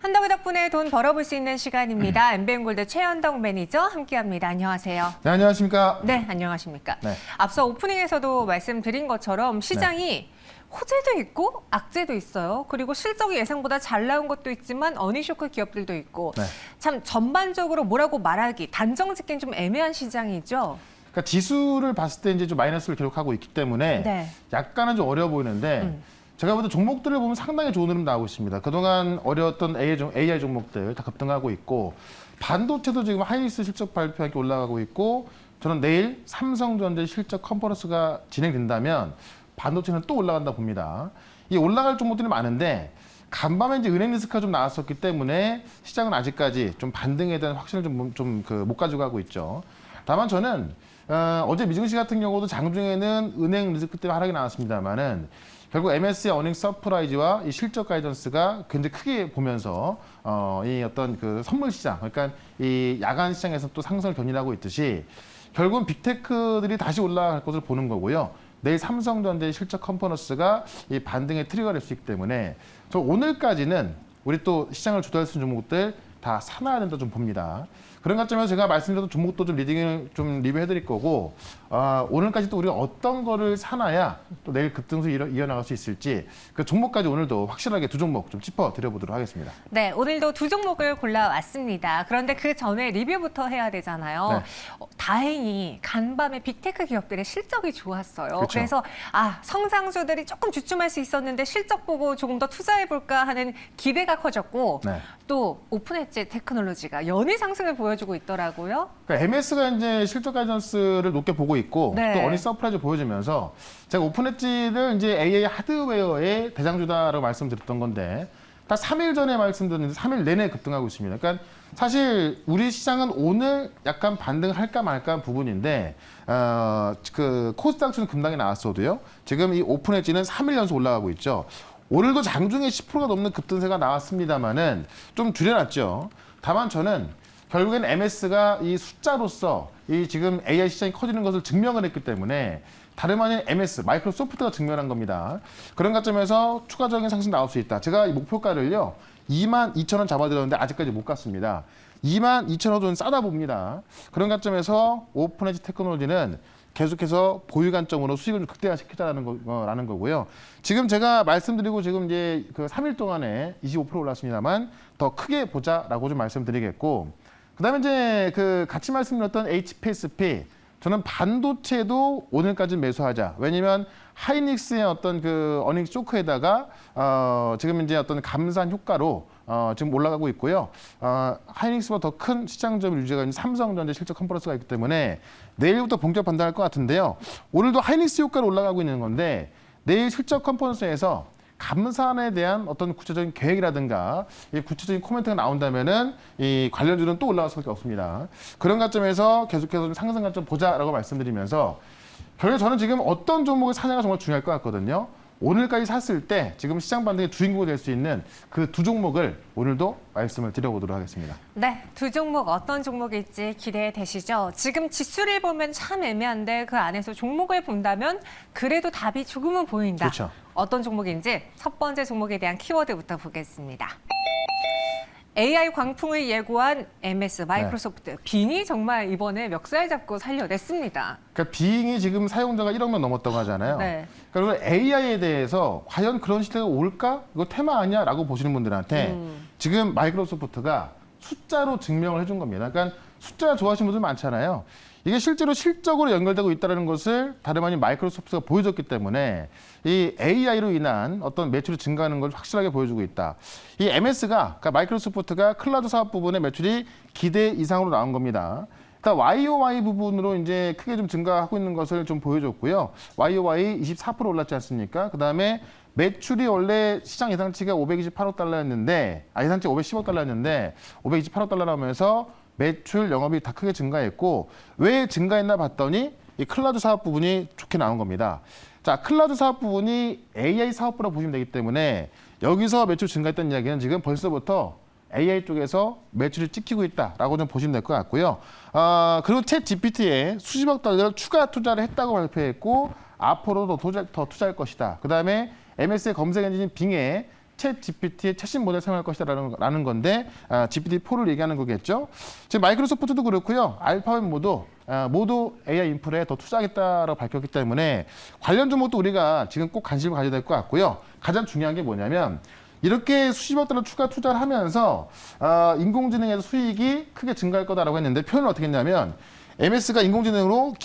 한덕의 덕분에 돈 벌어볼 수 있는 시간입니다. 엠비엔골드 최현덕 매니저 함께합니다. 안녕하세요. 네, 안녕하십니까? 네, 안녕하십니까? 네. 앞서 오프닝에서도 말씀드린 것처럼 시장이 호재도 있고 악재도 있어요. 그리고 실적이 예상보다 잘 나온 것도 있지만 어닝쇼크 기업들도 있고 참 전반적으로 뭐라고 말하기 단정 짓기는 좀 애매한 시장이죠. 그러니까 지수를 봤을 때 이제 좀 마이너스를 기록하고 있기 때문에 약간은 좀 어려 보이는데 제가 볼 때 종목들을 보면 상당히 좋은 흐름 나오고 있습니다. 그동안 어려웠던 AI 종목들 다 급등하고 있고 반도체도 지금 하이닉스 실적 발표하게 올라가고 있고 저는 내일 삼성전자 실적 컨퍼런스가 진행된다면 반도체는 또 올라간다 봅니다. 이 올라갈 종목들이 많은데 간밤에 이제 은행 리스크가 좀 나왔었기 때문에 시장은 아직까지 좀 반등에 대한 확신을 못 가지고 가고 있죠. 다만 저는 어제 미증시 같은 경우도 장중에는 은행 리스크 때문에 하락이 나왔습니다만은 결국 MSCI 어닝 서프라이즈와 이 실적 가이던스가 굉장히 크게 보면서 이 어떤 그 선물 시장, 그러니까 이 야간 시장에서 또 상승을 견인하고 있듯이 결국은 빅테크들이 다시 올라갈 것을 보는 거고요. 내일 삼성전자의 실적 컨퍼런스가 이 반등의 트리거가 될 수 있기 때문에 저 오늘까지는 우리 또 시장을 주도할 수 있는 종목들 다 사놔야 된다 좀 봅니다. 그런 관점에서 제가 말씀드렸던 종목도 좀 리딩을 좀 리뷰해드릴 거고 오늘까지 또 우리가 어떤 거를 사놔야 또 내일 급등수 이어나갈 수 있을지 그 종목까지 오늘도 확실하게 두 종목 좀 짚어드려보도록 하겠습니다. 네, 오늘도 두 종목을 골라왔습니다. 그런데 그 전에 리뷰부터 해야 되잖아요. 다행히 간밤에 빅테크 기업들의 실적이 좋았어요. 그렇죠. 그래서 성장주들이 조금 주춤할 수 있었는데 실적 보고 조금 더 투자해볼까 하는 기대가 커졌고 또 오픈엣지 테크놀로지가 연일 상승을 보여주고 있더라고요. 그러니까 MS가 이제 실적 가이던스를 높게 보고 있고 또 어닝 서프라이즈 보여주면서 제가 오픈엣지를 이제 AI 하드웨어의 대장주다라고 말씀드렸던 건데 딱 3일 전에 말씀드렸는데 3일 내내 급등하고 있습니다. 그러니까 사실 우리 시장은 오늘 약간 반등할까 말까 부분인데 그 코스닥수는 급락이 나왔어도요. 지금 이 오픈엣지는 3일 연속 올라가고 있죠. 오늘도 장중에 10%가 넘는 급등세가 나왔습니다만은 좀 줄여놨죠. 다만 저는 결국엔 MS가 이 숫자로서 이 지금 AI 시장이 커지는 것을 증명을 했기 때문에 다름 아닌 MS, 마이크로소프트가 증명한 겁니다. 그런 관점에서 추가적인 상승 나올 수 있다. 제가 이 목표가를요, 22,000원 잡아드렸는데 아직까지 못 갔습니다. 22,000원은 좀 싸다 봅니다. 그런 관점에서 오픈엣지 테크놀로지는 계속해서 보유 관점으로 수익을 좀 극대화시키자라는 거고요. 지금 제가 말씀드리고 지금 이제 그 3일 동안에 25% 올랐습니다만 더 크게 보자라고 좀 말씀드리겠고, 그다음에 이제 그 같이 말씀드렸던 HPSP 저는 반도체도 오늘까지 매수하자. 왜냐면 하이닉스의 어떤 그 어닝 쇼크에다가 지금 이제 어떤 감산 효과로 지금 올라가고 있고요. 하이닉스보다 더 큰 시장점 유지가 있는 삼성전자 실적 컨퍼런스가 있기 때문에 내일부터 본격 반등할 것 같은데요. 오늘도 하이닉스 효과로 올라가고 있는 건데 내일 실적 컨퍼런스에서 감산에 대한 어떤 구체적인 계획이라든가 이 구체적인 코멘트가 나온다면은 이 관련주는 또 올라갈 수밖에 없습니다. 그런 관점에서 계속해서 좀 상승 관점 보자라고 말씀드리면서 결국 저는 지금 어떤 종목을 사냐가 정말 중요할 것 같거든요. 오늘까지 샀을 때 지금 시장 반등의 주인공이 될 수 있는 그 두 종목을 오늘도 말씀을 드려보도록 하겠습니다. 네, 두 종목 어떤 종목일지 기대되시죠? 지금 지수를 보면 참 애매한데 그 안에서 종목을 본다면 그래도 답이 조금은 보인다. 그렇죠. 어떤 종목인지 첫 번째 종목에 대한 키워드부터 보겠습니다. AI 광풍을 예고한 MS, 마이크로소프트, 빙이 정말 이번에 멱살 잡고 살려냈습니다. 그러니까 빙이 지금 사용자가 1억 명 넘었다고 하잖아요. 그러니까 AI에 대해서 과연 그런 시대가 올까? 이거 테마 아니야? 라고 보시는 분들한테 지금 마이크로소프트가 숫자로 증명을 해준 겁니다. 그러니까 숫자 좋아하시는 분들 많잖아요. 이게 실제로 실적으로 연결되고 있다는 것을 다름 아닌 마이크로소프트가 보여줬기 때문에 이 AI로 인한 어떤 매출이 증가하는 걸 확실하게 보여주고 있다. 이 MS가, 그러니까 마이크로소프트가 클라우드 사업 부분의 매출이 기대 이상으로 나온 겁니다. 일단 YOY 부분으로 이제 크게 좀 증가하고 있는 것을 좀 보여줬고요. YOY 24% 올랐지 않습니까? 그 다음에 매출이 원래 시장 예상치가 528억 달러였는데, 예상치 510억 달러였는데 528억 달러 나오면서 매출 영업이 다 크게 증가했고 왜 증가했나 봤더니 이 클라우드 사업 부분이 좋게 나온 겁니다. 자, 클라우드 사업 부분이 AI 사업부라고 보시면 되기 때문에 여기서 매출 증가했다는 이야기는 지금 벌써부터 AI 쪽에서 매출이 찍히고 있다라고 좀 보시면 될 것 같고요. 그리고 챗 GPT에 수십억 달러를 추가 투자를 했다고 발표했고 앞으로도 더 투자할 것이다. 그다음에 MS의 검색 엔진인 빙에 챗 GPT의 최신 모델 사용할 것이다라는 건데 GPT-4를 얘기하는 거겠죠. 지금 마이크로소프트도 그렇고요. 알파벳 모두 AI 인프라에 더 투자하겠다라고 밝혔기 때문에 관련 종목도 우리가 지금 꼭 관심을 가져야 될 것 같고요. 가장 중요한 게 뭐냐면 이렇게 수십억 달러 추가 투자를 하면서 인공지능에서 수익이 크게 증가할 거다라고 했는데 표현을 어떻게 했냐면 MS가 인공지능으로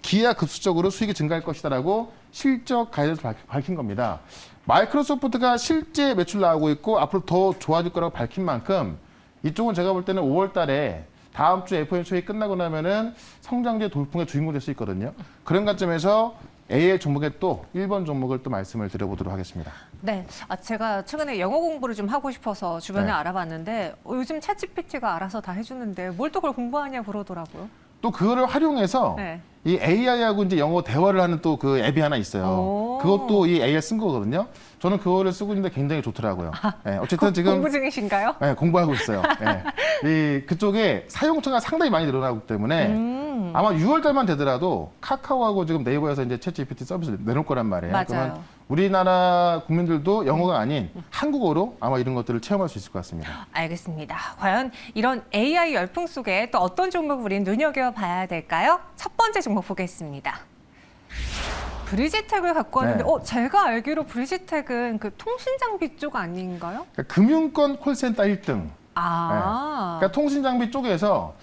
기하급수적으로 수익이 증가할 것이다라고 실적 가이드를 밝힌 겁니다. 마이크로소프트가 실제 매출 나오고 있고 앞으로 더 좋아질 거라고 밝힌 만큼 이쪽은 제가 볼 때는 5월 달에 다음 주 FOMC 회의 끝나고 나면은 성장제 돌풍의 주인공이 될 수 있거든요. 그런 관점에서 AI 종목의 또 1번 종목을 또 말씀을 드려보도록 하겠습니다. 네, 제가 최근에 영어 공부를 좀 하고 싶어서 주변에 네. 알아봤는데 요즘 챗GPT가 알아서 다 해주는데 뭘 또 그걸 공부하냐 그러더라고요. 또 그거를 활용해서 네. 이 AI하고 이제 영어 대화를 하는 또 그 앱이 하나 있어요. 오. 그것도 이 AI 쓴 거거든요. 저는 그거를 쓰고 있는데 굉장히 좋더라고요. 네, 어쨌든 지금 공부 중이신가요? 네, 공부하고 있어요. 네. 그쪽에 사용처가 상당히 많이 늘어나기 때문에 아마 6월 달만 되더라도 카카오하고 지금 네이버에서 이제 챗 GPT 서비스를 내놓을 거란 말이에요. 맞아요. 그러면 우리나라 국민들도 영어가 아닌 한국어로 아마 이런 것들을 체험할 수 있을 것 같습니다. 알겠습니다. 과연 이런 AI 열풍 속에 또 어떤 종목을 우린 눈여겨봐야 될까요? 첫 번째 종목 보겠습니다. 브리지텍을 갖고 왔는데 네. 제가 알기로 브리지텍은 그 통신 장비 쪽 아닌가요? 그러니까 금융권 콜센터 1등. 그러니까 통신 장비 쪽에서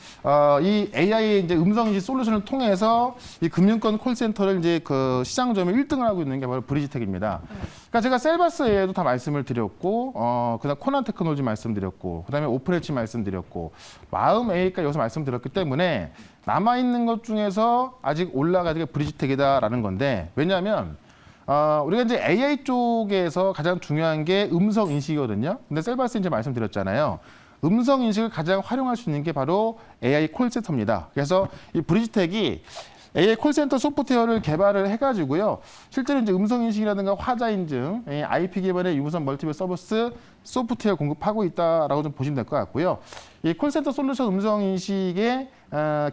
이 AI 이제 음성인식 솔루션을 통해서 이 금융권 콜센터를 이제 그 시장 점유율 1등을 하고 있는 게 바로 브리지텍입니다. 그러니까 제가 셀바스에도 다 말씀을 드렸고, 그다음 코난 테크놀로지 말씀드렸고, 그다음에 오픈엣지 말씀드렸고, 마음 AI까지 여기서 말씀드렸기 때문에 남아 있는 것 중에서 아직 올라가지가 브리지텍이다라는 건데 왜냐하면. 우리가 이제 AI 쪽에서 가장 중요한 게 음성 인식이거든요. 근데 셀바스 이제 말씀드렸잖아요. 음성 인식을 가장 활용할 수 있는 게 바로 AI 콜센터입니다. 그래서 이 브리지텍이 AI 콜센터 소프트웨어를 개발을 해가지고요. 실제로 이제 음성 인식이라든가 화자 인증, IP 기반의 유무선 멀티플 서비스 소프트웨어 공급하고 있다라고 좀 보시면 될 것 같고요. 이 콜센터 솔루션 음성 인식의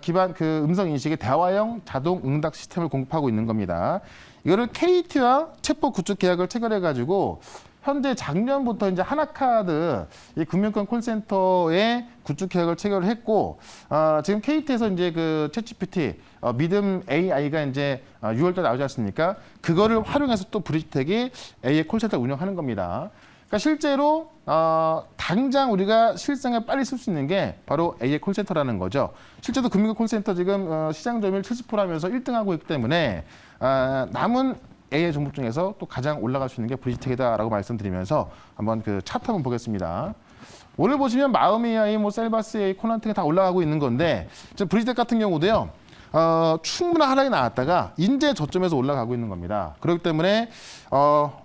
기반 그 음성 인식의 대화형 자동 응답 시스템을 공급하고 있는 겁니다. 이거를 KT와 챗봇 구축 계약을 체결해가지고 현재 작년부터 이제 하나카드 이 금융권 콜센터에 구축 계약을 체결을 했고 지금 KT에서 이제 그 챗GPT 믿음 AI가 이제 6월달에 나오지 않습니까? 그거를 활용해서 또 브리지텍이 AI 콜센터 운영하는 겁니다. 그러니까 실제로 당장 우리가 실생에 빨리 쓸 수 있는 게 바로 AI 콜센터라는 거죠. 실제로 금융권 콜센터 지금 시장 점유율 70% 하면서 1등하고 있기 때문에 남은 AI 종목 중에서 또 가장 올라갈 수 있는 게 브리지텍이다라고 말씀드리면서 한번 그 차트 한번 보겠습니다. 오늘 보시면 마음 AI, 뭐 셀바스 AI, 코난트가 다 올라가고 있는 건데 지금 브리지텍 같은 경우도요. 충분한 하락이 나왔다가 이제 저점에서 올라가고 있는 겁니다. 그렇기 때문에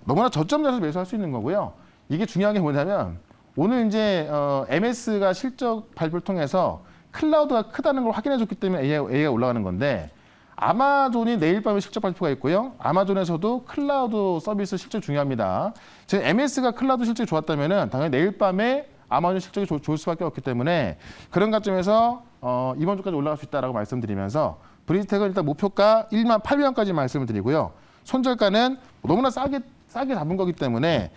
너무나 저점 자리에서 매수할 수 있는 거고요. 이게 중요한 게 뭐냐면 오늘 이제 MS가 실적 발표를 통해서 클라우드가 크다는 걸 확인해 줬기 때문에 AI가 올라가는 건데 아마존이 내일 밤에 실적 발표가 있고요. 아마존에서도 클라우드 서비스 실적 중요합니다. 지금 MS가 클라우드 실적이 좋았다면 당연히 내일 밤에 아마존 실적이 좋을 수밖에 없기 때문에 그런 관점에서 이번 주까지 올라갈 수 있다라고 말씀드리면서 브리지텍은 일단 목표가 18,000원까지 말씀을 드리고요. 손절가는 너무나 싸게 잡은 거기 때문에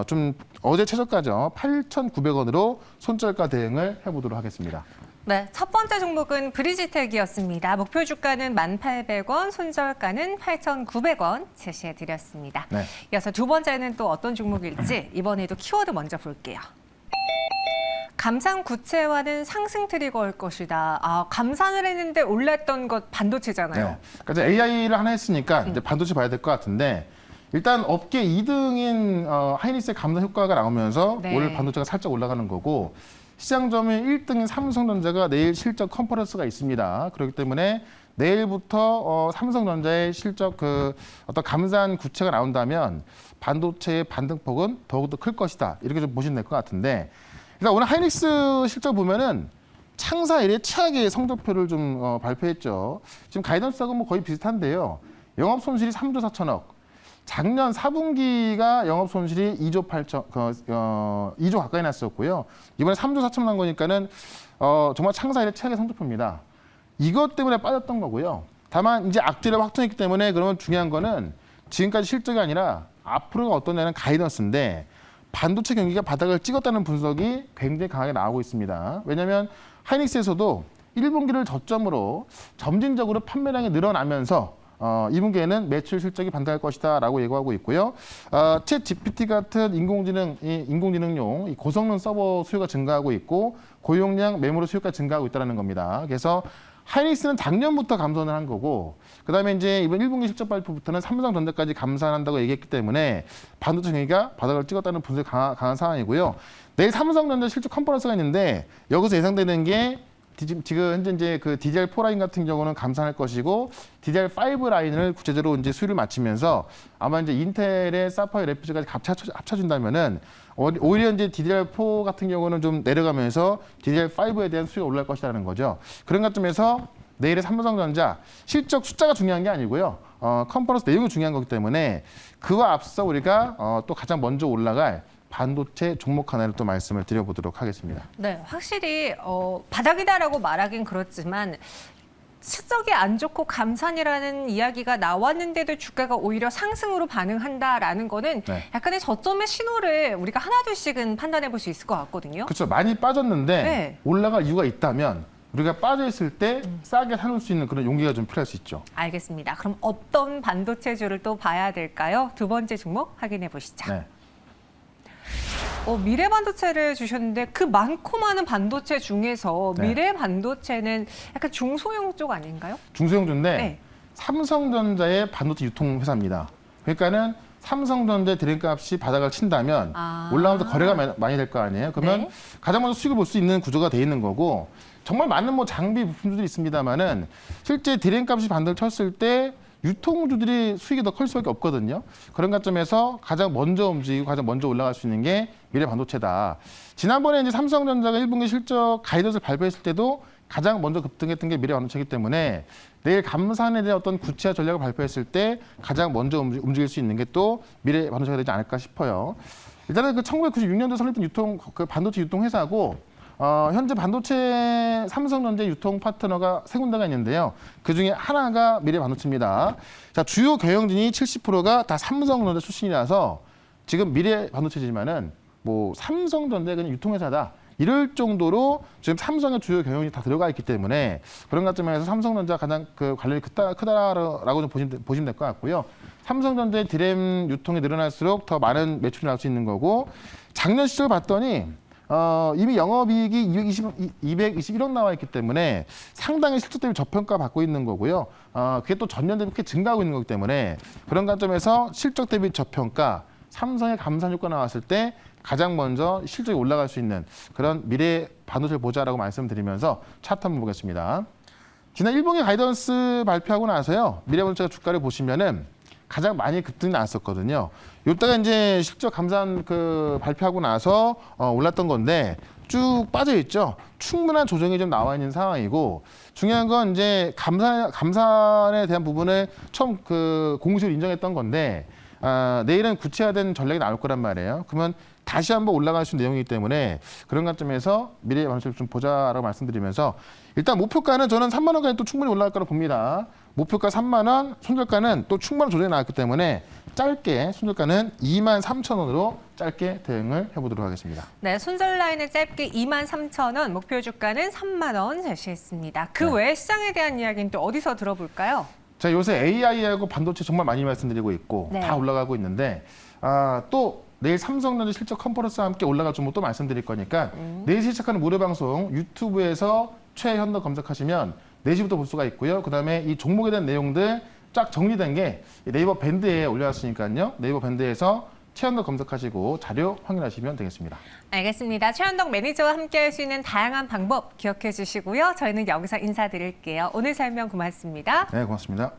좀 어제 최저가죠. 8,900원으로 손절가 대응을 해보도록 하겠습니다. 네, 첫 번째 종목은 브리지텍이었습니다. 목표 주가는 1,800원, 손절가는 8,900원 제시해드렸습니다. 네. 이어서 두 번째는 또 어떤 종목일지 이번에도 키워드 먼저 볼게요. 감산 구체화는 상승 트리거일 것이다. 감산을 했는데 올랐던 것 반도체잖아요. 네. 그러니까 AI를 하나 했으니까 이제 반도체 봐야 될 것 같은데 일단 업계 2등인 하이닉스의 감산 효과가 나오면서 네. 오늘 반도체가 살짝 올라가는 거고 시장 점유율 1등인 삼성전자가 내일 실적 컨퍼런스가 있습니다. 그렇기 때문에 내일부터 삼성전자의 실적 어떤 감산 구체가 나온다면 반도체의 반등폭은 더욱더 클 것이다. 이렇게 좀 보시면 될 것 같은데 일단 오늘 하이닉스 실적 보면은 창사 이래 최악의 성적표를 좀 발표했죠. 지금 가이던스하고 뭐 거의 비슷한데요. 영업 손실이 3조 4천억. 작년 4분기가 영업 손실이 2조 2조 가까이 났었고요. 이번에 3조 4천 난 거니까는 정말 창사 이래 최악의 성적표입니다. 이것 때문에 빠졌던 거고요. 다만 이제 악재를 확정했기 때문에 그러면 중요한 거는 지금까지 실적이 아니라 앞으로가 어떠냐는 가이던스인데 반도체 경기가 바닥을 찍었다는 분석이 굉장히 강하게 나오고 있습니다. 왜냐하면 하이닉스에서도 1분기를 저점으로 점진적으로 판매량이 늘어나면서 2분기에는 매출 실적이 반등할 것이다라고 예고하고 있고요. 챗 GPT 같은 인공지능용 이 고성능 서버 수요가 증가하고 있고 고용량 메모리 수요가 증가하고 있다는 겁니다. 그래서 하이닉스는 작년부터 감산을 한 거고 그다음에 이제 이번 1분기 실적 발표부터는 삼성전자까지 감산한다고 얘기했기 때문에 반도체 경기가 바닥을 찍었다는 분석이 강한 상황이고요. 내일 삼성전자 실적 컨퍼런스가 있는데 여기서 예상되는 게 지금 현재 이제 그 DDR4 라인 같은 경우는 감산할 것이고 DDR5 라인을 구체적으로 이제 수율을 맞추면서 아마 이제 인텔의 사파이어 래피즈까지 합쳐진다면은 오히려 이제 DDR4 같은 경우는 좀 내려가면서 DDR5에 대한 수요가 올라갈 것이라는 거죠. 그런 관점에서 내일의 삼성전자 실적 숫자가 중요한 게 아니고요. 컨퍼런스 내용이 중요한 거기 때문에 그와 앞서 우리가 또 가장 먼저 올라갈 반도체 종목 하나를 또 말씀을 드려보도록 하겠습니다. 네, 확실히 바닥이다라고 말하긴 그렇지만 실적이 안 좋고 감산이라는 이야기가 나왔는데도 주가가 오히려 상승으로 반응한다라는 거는 네. 약간의 저점의 신호를 우리가 하나둘씩은 판단해 볼 수 있을 것 같거든요. 그렇죠. 많이 빠졌는데 네. 올라갈 이유가 있다면 우리가 빠져있을 때 싸게 사놓을 수 있는 그런 용기가 좀 필요할 수 있죠. 알겠습니다. 그럼 어떤 반도체주를 또 봐야 될까요? 두 번째 종목 확인해 보시죠. 네. 미래 반도체를 주셨는데 그 많고 많은 반도체 중에서 네. 미래 반도체는 약간 중소형 쪽 아닌가요? 중소형주인데 네. 삼성전자의 반도체 유통회사입니다. 그러니까는 삼성전자 드림값이 바닥을 친다면 올라오면서 거래가 많이 될 거 아니에요. 그러면 네. 가장 먼저 수익을 볼 수 있는 구조가 돼 있는 거고 정말 많은 뭐 장비 부품들이 있습니다만은 실제 드림값이 반등을 쳤을 때 유통주들이 수익이 더 클 수밖에 없거든요. 그런 관점에서 가장 먼저 움직이고 가장 먼저 올라갈 수 있는 게 미래 반도체다. 지난번에 이제 삼성전자가 1분기 실적 가이던스를 발표했을 때도 가장 먼저 급등했던 게 미래 반도체이기 때문에 내일 감산에 대한 어떤 구체화 전략을 발표했을 때 가장 먼저 움직일 수 있는 게 또 미래 반도체가 되지 않을까 싶어요. 일단은 그 1996년도에 설립된 그 반도체 유통 회사고 현재 반도체 삼성전자 유통 파트너가 세 군데가 있는데요. 그중에 하나가 미래 반도체입니다. 자, 주요 경영진이 70%가 다 삼성전자 출신이라서 지금 미래 반도체지만은 뭐 삼성전자 그냥 유통회사다. 이럴 정도로 지금 삼성의 주요 경영진이 다 들어가 있기 때문에 그런 관점에서 삼성전자 가장 그 관련이 크다라고 좀 보시면 될 것 같고요. 삼성전자의 디램 유통이 늘어날수록 더 많은 매출이 나올 수 있는 거고 작년 실적을 봤더니 이미 영업이익이 221억 나와 있기 때문에 상당히 실적 대비 저평가 받고 있는 거고요. 그게 또 전년 대비 크게 증가하고 있는 거기 때문에 그런 관점에서 실적 대비 저평가, 삼성의 감산 효과 나왔을 때 가장 먼저 실적이 올라갈 수 있는 그런 미래 반도체를 보자라고 말씀드리면서 차트 한번 보겠습니다. 지난 1분기 가이던스 발표하고 나서요. 미래 반도체가 주가를 보시면은 가장 많이 급등이 나왔었거든요. 이때가 이제 실적 감산 발표하고 나서 올랐던 건데 쭉 빠져 있죠. 충분한 조정이 좀 나와 있는 상황이고 중요한 건 이제 감산에 대한 부분을 처음 공식으로 인정했던 건데 내일은 구체화된 전략이 나올 거란 말이에요. 그러면 다시 한번 올라갈 수 있는 내용이기 때문에 그런 관점에서 미래 반도체를 좀 보자라고 말씀드리면서 일단 목표가는 저는 3만 원까지 또 충분히 올라갈 거라고 봅니다. 목표가 3만 원, 손절가는 또 충분한 조정이 나왔기 때문에 짧게 손절가는 2만 3천 원으로 짧게 대응을 해보도록 하겠습니다. 네, 손절 라인을 짧게 2만 3천 원, 목표 주가는 3만 원 제시했습니다. 그 외 시장에 대한 이야기는 또 어디서 들어볼까요? 자, 요새 AI하고 반도체 정말 많이 말씀드리고 있고 네. 다 올라가고 있는데 또 내일 삼성전자 실적 컨퍼런스와 함께 올라갈 종목 또 말씀드릴 거니까 4시에 시작하는 무료 방송 유튜브에서 최현덕 검색하시면 4시부터 볼 수가 있고요. 그다음에 이 종목에 대한 내용들 쫙 정리된 게 네이버 밴드에 올려놨으니까요. 네이버 밴드에서 최현덕 검색하시고 자료 확인하시면 되겠습니다. 알겠습니다. 최현덕 매니저와 함께할 수 있는 다양한 방법 기억해 주시고요. 저희는 여기서 인사드릴게요. 오늘 설명 고맙습니다. 네, 고맙습니다.